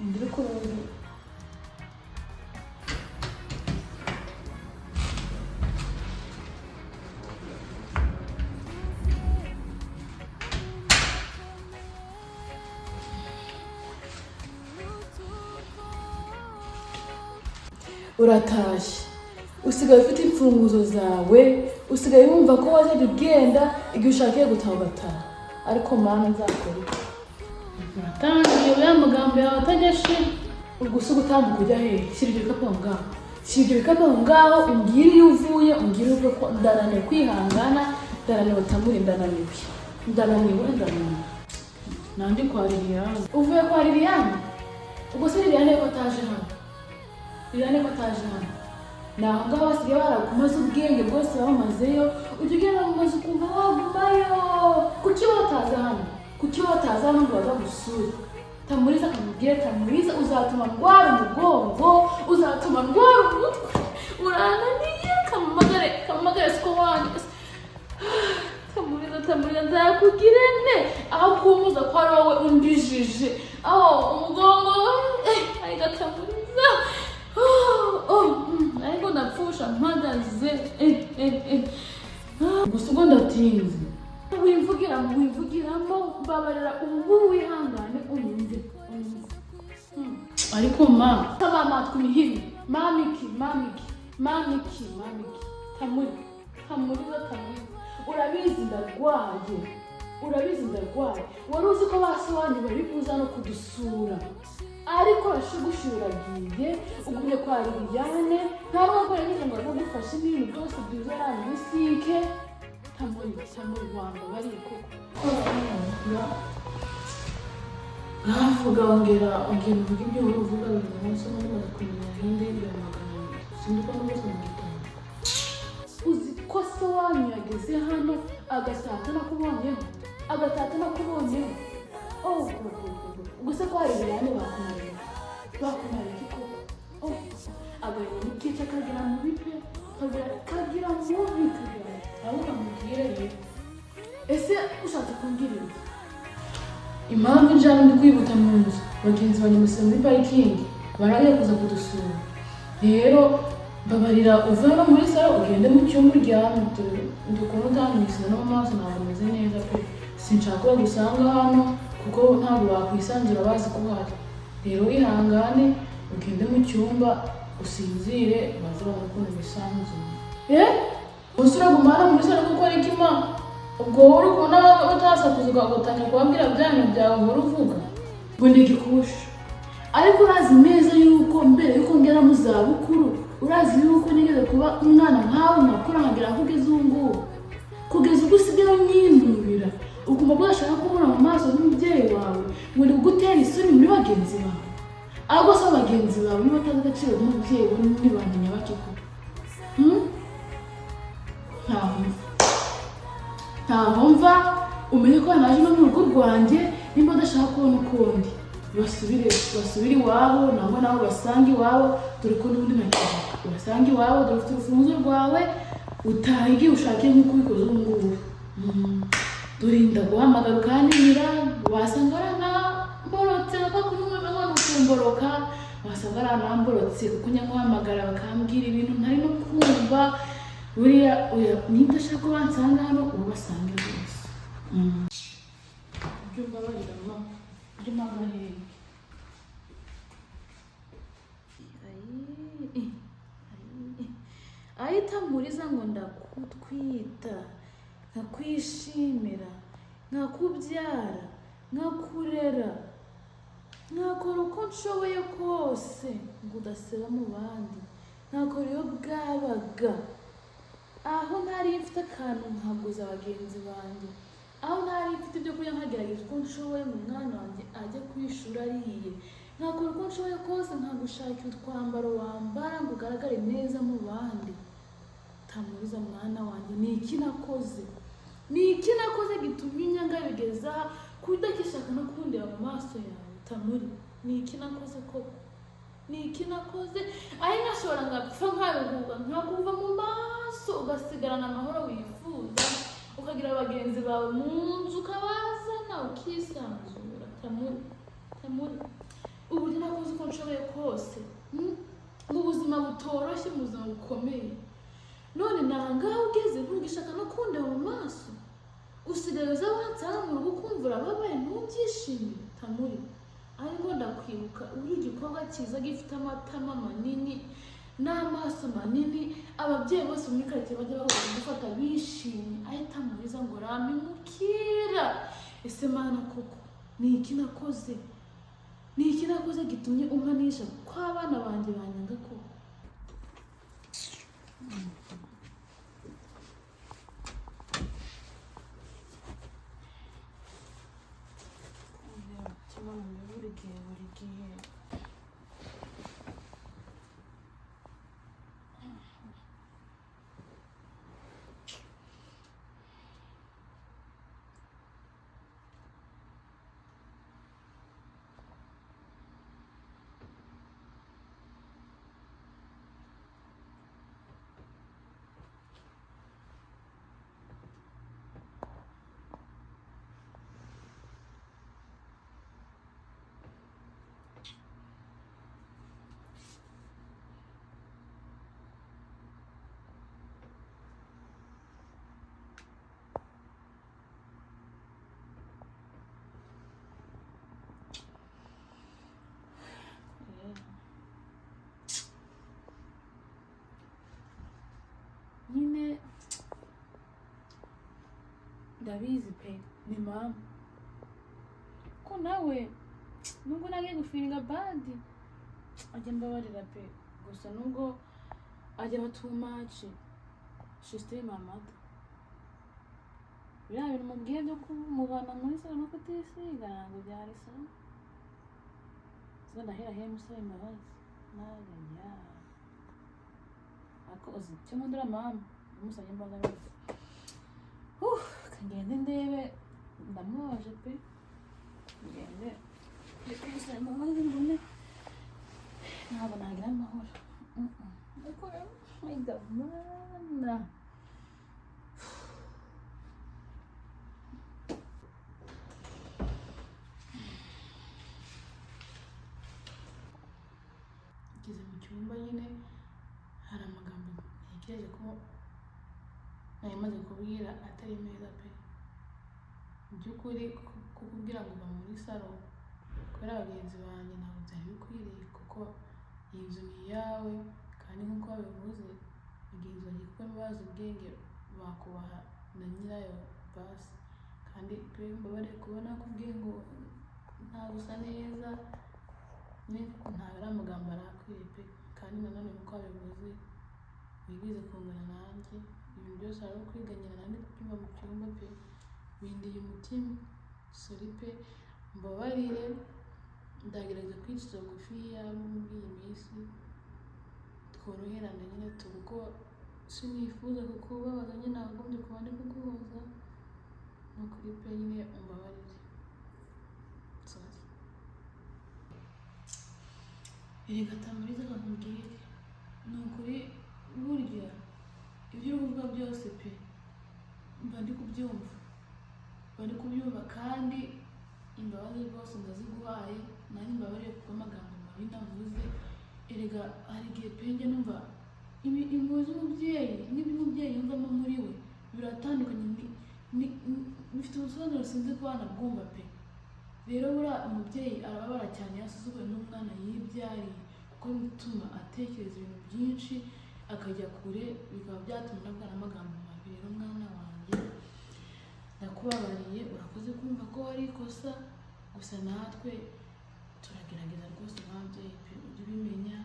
indire ko uratashye usigaye ufite imfunguzo zawe usigaye wumva ko wazajya ugenda igihe ushakiye gutaha ugataha ariko mana nzakora iki uratangiye ya magambo yawe atajya shira gusa ugutambuka ujya hehe shyira ibyo bikapu aho ngaho shyira ibyo bikapu aho ngaho umbwire iyo uvuye umbwire uvuye ko ndananiwe kwihangana ndananiwe tamuri ndananiwe nanjye kwa Liliane uvuye kwa Liliane ubwo se Liliane ko ataje hano Liliane ko ataje hano naho ngaho basigaye barakumaze ubwenge bwose bamazeyo ujya ugenda mu mazu ukumva wagumayo kuki wataza hano ngo baza gusura Tamuriza akamubwira Tamuriza uzatuma ndwara umugongo uzatuma ndwara umutwe urananiye kamamagare siko wanyu Tamuriza nzakugire nte aho kumuza ko ari wowe undijije umugongo ariko Tamuriza ariko napfusha mpagaze gusa ubwo ndatinze wimvugiramo babarira ubu wihangane unyumve ariko amatwi mihini mamiki Tamuriza urabizi ndarwaye wari uzi ko basobanyu bari kuza no kudusura ariko ashigushira uragiye ugumye kwa Liliane nta nubwo yagize ngo agufashe ibintu byose byiza ari musike Tamuri wanga bari koko navuga ongera uvuga ibyo uvuga buri munsi n'umaze kumenya hindi y'amagana sindiko n'umunsi mu gitondo uzi ko se wanyu yageze hano agatata nakubonyeho gusa ko hari Liliane bakumariye koko agahinda n'ikice kagira mu bipe kagira aho bamubwire rero ese ushatse kumbwira iki impamvu njyana ndi kwihuta mu nzu bagenzi banyamusiga muri parikingi baragiye kuza kudusura rero babarira uva no muri salo ugende mu cyumba uryame ndukunda utamwisiga no mu maso ntabwo ameze neza pe sinshaka ko bagusanga hano kuko ntabwo bakwisanzura bazi ko uhari rero wihangane ugende mu cyumba usinzire bazabona ukuntu bisanzuye usura gumana muri salo kuko ari kima ubwo uri kubona utasakuza ugatangira kubabwira byanyu byawe uhora uvuga ngo ndi igikusha ariko urazi neza yuko mbere yuko ngera mu zabukuru urazi yuko nigeze kuba umwana nkawe nakura nkagira ngo ugeze ubu ngubu kugeza ubwo usigaye unyinubira ukumva bwashaka kubona mu maso n'umubyeyi wawe ngo ndi kugutera isoni muri bagenzi bawe ahubwo se bagenzi bawe niba utazi agaciro k'umubyeyi we ntibamenya bake ko ntaho mva umenye ko naje no mu rugo rwanjye nimba udashaka kubona ukundi basubire iwabo nabo basanga iwabo dore ko n'ubundi ntakivuga urasanga iwabo dore ufite urufunguzo rwawe utaha igihe ushakiye nk'uko ubikoze ubu ngubu durinda guhamagara ukanira wasanga aranamborotse bakakunyuma ngo ukumboroka wasanga aranamborotse kuko nyamuhamagara bakambwira ibintu ntari no kumva buriya niba udashaka ko bansanga hano ubasange rwose ibyo mbabariramo ibyo mpamahenge Tamuriza ngo ndakutwita nkakwishimira nkakubyara nkakurera nkakora uko nshoboye kose ngo udaseba mu bandi nkakora iyo bwabaga aho ntari mfite akantu nkaguza bagenzi banjye aho ntari mfite ibyo kurya nkagerageza uko nshoboye ngo umwana wanjye ajye kwishura ariye nkakora uko nshoboye kose nkagushakira utwambaro wambara ngo ugaragare neza mu bandi Tamuriza mwana wanjye ni iki nakoze gitumye inyanga bigeza kudakishaka no kundeba mu maso yawe Tamuri ni iki nakoze koko ari nkashobora ngapfa nkaruhuka nkakuva mu maso ugasigarana amahoro wifuza ukagira abagenzi bawe mu nzu ukabazana ukisanzura Tamuri uburyo nshoboye kose mu buzima butoroshye, mu buzima bukomeye, none nangaho ugeze ntugishaka no kundeba mu maso, usigaye uza wansanga mu rugo ukumva urababaye ntubyishimire. Tamuri, ariko ndakwibuka uri igikorwa cyiza gifite amatama manini n'amaso manini, ababyeyi bose muri karitsiye bajya bahora gufata bishimye, ahita muriza ngo ramimukira. Ese mana koko ni iki nakoze? Ni iki nakoze gitumye umpanisha ko abana banjye banyanga koko? buri gihe nyine ndabizi pe, ni mama ko nawe nubwo nagiye gufiringa badi ajya mbabarira pe, gusa nubwo ajya too much, she's still my mother. Biriya bintu mubwiye byo kumubana muri salo no kutisiga ntabwo byari sawa. Ndahera he musaba imbabazi nawe ya akoze cyo mundura mama umusanye imbabazi. Kangende ndebe ndamubaje pe, ngende ndikwisaba imbabazi mbone ntabwo nagira amahoro. Ariko Mana ngeze mu cyumba nyine hari amagambo ntekereje ko nayamaze kubwira atari meza pe. Mu by'ukuri kukubwira ngo uva muri salo kubera abagenzi banjye ntabwo byari bikwiriye, kuko iyi nzu ni iyawe kandi nk'uko babivuze bagenzi banjye kuko bazi ubwenge bakubaha na nyirayo basi. Kandi pe mbabare kubona kubwiye ngo nta gusa neza ntabwo ari amagambo arakwiriye pe. Kandi nanone nk'uko babivuze wigize kungana nanjye, ibintu byose ari ukwiganyira nanjye kubyumva mu cyumba pe, bindiye umutima. Sorry pe, mbabarire, ndagerageza kwicisha bugufiya muri iyi minsi tworoherana nyine kuko sinifuza kukubabaza nyine, nagombye kuba ndi kukubaza. Ni ukuri pe nyine umbabarire. Sorry. Reka Tamuriza nkubwire, ni ukuri burya ibyo uri kuvuga byose pe mba ndi kubyumva kandi imbabazi rwose ndaziguhaye. Nanjye mbabariye kuko amagambo mabi navuze. Erega hari igihe pe njye numva impuhwe z'umubyeyi n'ibimubyeyi yumvamo muri we biratandukanye, bifite ubusobanuro sinzi ko wanabwumva pe. Rero buriya umubyeyi arababara cyane yasuzuguwe n'umwana yibyariye, kuko bituma atekereza ibintu byinshi akajya kure, bikaba byatuma nabwira amagambo mabi. Rero mwana wanjye ndakubabariye, urakoze kumva ko wari ikosa, gusa natwe turagerageza rwose nk'ababyeyi pe, ujye ubimenya.